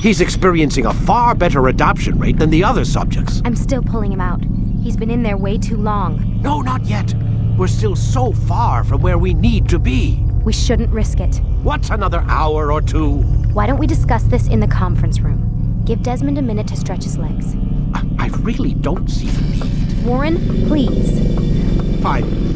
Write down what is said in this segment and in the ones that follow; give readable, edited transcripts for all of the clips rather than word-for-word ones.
He's experiencing a far better adoption rate than the other subjects. I'm still pulling him out. He's been in there way too long. No, not yet. We're still so far from where we need to be. We shouldn't risk it. What's another hour or two? Why don't we discuss this in the conference room? Give Desmond a minute to stretch his legs. I really don't see the need. Warren, please. Fine.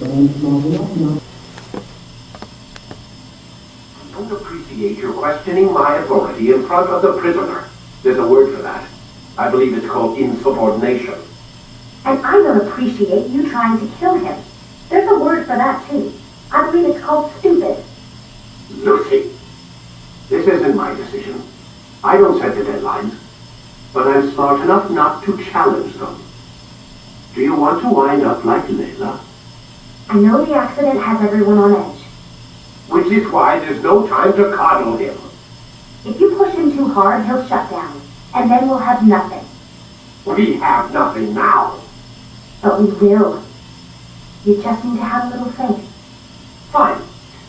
I don't appreciate your questioning my authority in front of the prisoner. There's a word for that. I believe it's called insubordination. And I don't appreciate you trying to kill him. There's a word for that, too. I believe it's called stupid. Lucy, this isn't my decision. I don't set the deadlines. But I'm smart enough not to challenge them. Do you want to wind up like Layla? I know the accident has everyone on edge. Which is why there's no time to coddle him. If you push him too hard, he'll shut down. And then we'll have nothing. We have nothing now. But we will. You just need to have a little faith. Fine.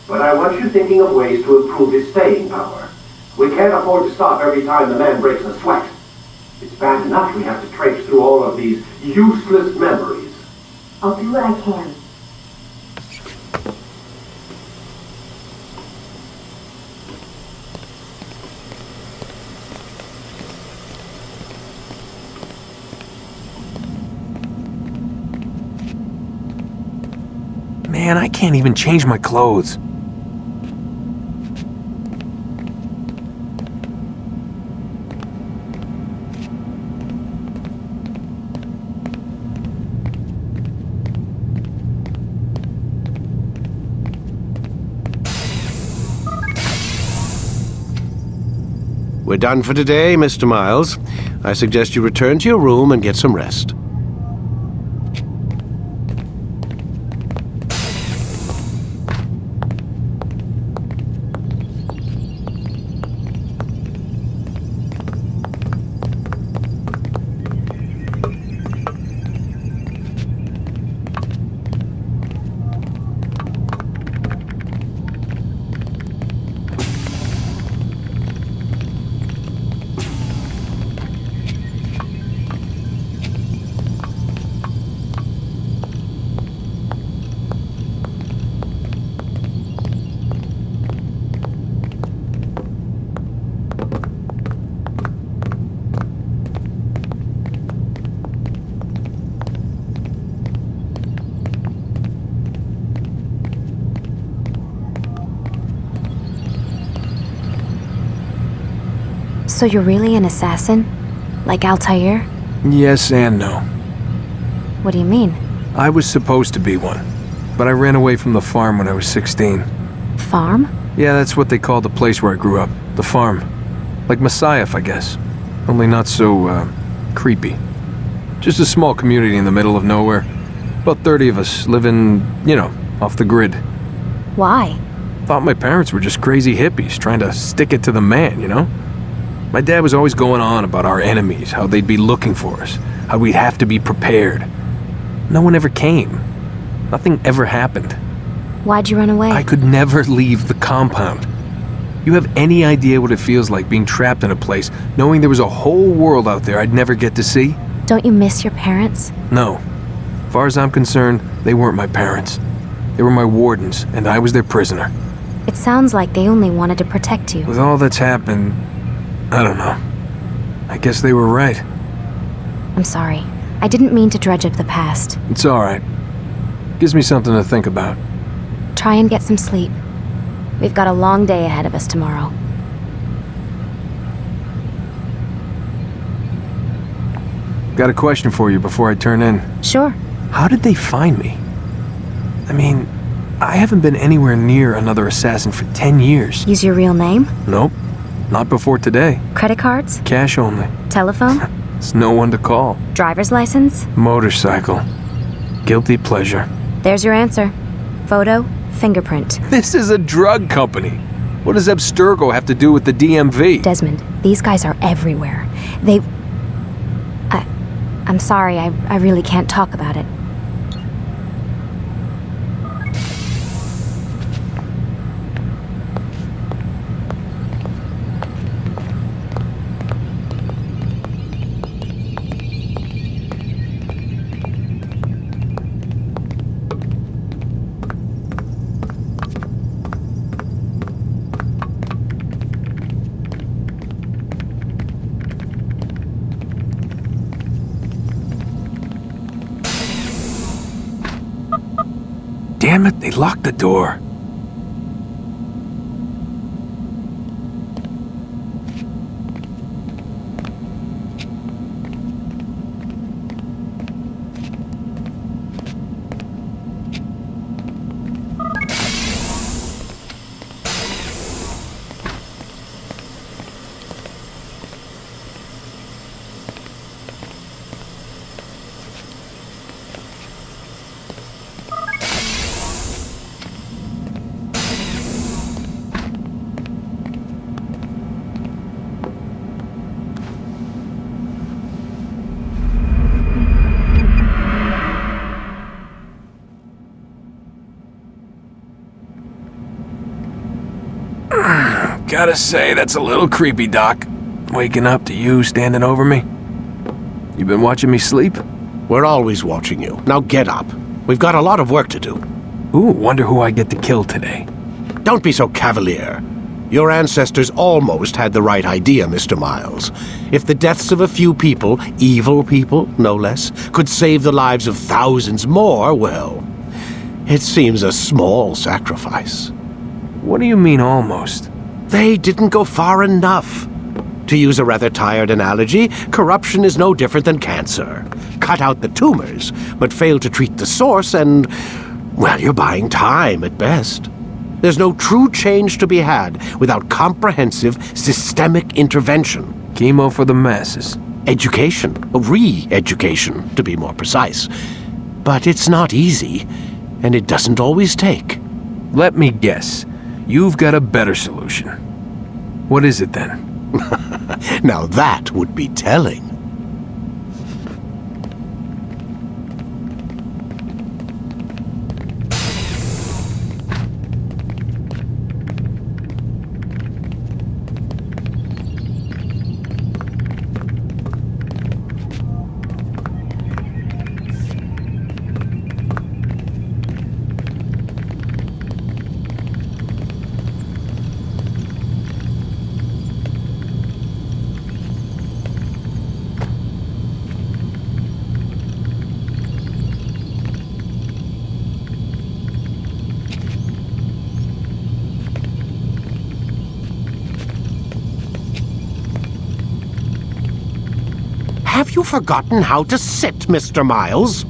But I want you thinking of ways to improve his staying power. We can't afford to stop every time the man breaks a sweat. It's bad enough we have to traipse through all of these useless memories. I'll do what I can. Man, I can't even change my clothes. We're done for today, Mr. Miles. I suggest you return to your room and get some rest. So you're really an assassin? Like Altair? Yes and no. What do you mean? I was supposed to be one, but I ran away from the farm when I was 16. Farm? Yeah, that's what they called the place where I grew up. The farm. Like Messiah, I guess. Only not so, creepy. Just a small community in the middle of nowhere. About 30 of us living, you know, off the grid. Why? Thought my parents were just crazy hippies trying to stick it to the man, you know? My dad was always going on about our enemies, how they'd be looking for us, how we'd have to be prepared. No one ever came. Nothing ever happened. Why'd you run away? I could never leave the compound. You have any idea what it feels like being trapped in a place, knowing there was a whole world out there I'd never get to see? Don't you miss your parents? No. As far as I'm concerned, they weren't my parents. They were my wardens, and I was their prisoner. It sounds like they only wanted to protect you. With all that's happened, I don't know. I guess they were right. I'm sorry. I didn't mean to dredge up the past. It's all right. Gives me something to think about. Try and get some sleep. We've got a long day ahead of us tomorrow. Got a question for you before I turn in. Sure. How did they find me? I mean, I haven't been anywhere near another assassin for 10 years. Use your real name? Nope. Not before today. Credit cards? Cash only. Telephone? There's no one to call. Driver's license? Motorcycle. Guilty pleasure. There's your answer. Photo, fingerprint. This is a drug company. What does Abstergo have to do with the DMV? Desmond, these guys are everywhere. I'm sorry, I really can't talk about it. Damn it, they locked the door. Gotta say, that's a little creepy, Doc. Waking up to you standing over me. You been watching me sleep? We're always watching you. Now get up. We've got a lot of work to do. Ooh, wonder who I get to kill today. Don't be so cavalier. Your ancestors almost had the right idea, Mr. Miles. If the deaths of a few people, evil people, no less, could save the lives of thousands more, well, it seems a small sacrifice. What do you mean, almost? They didn't go far enough. To use a rather tired analogy, corruption is no different than cancer. Cut out the tumors, but fail to treat the source and, well, you're buying time at best. There's no true change to be had without comprehensive, systemic intervention. Chemo for the masses. Education, re-education, to be more precise. But it's not easy, and it doesn't always take. Let me guess. You've got a better solution. What is it then? Now that would be telling. Have you forgotten how to sit, Mr. Miles?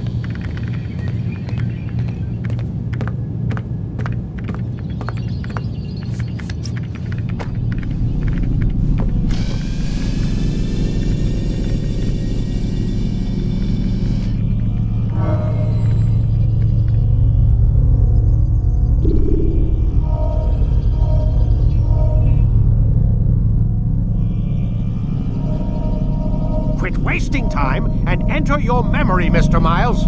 Quit wasting time and enter your memory, Mr. Miles.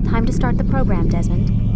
Time to start the program, Desmond.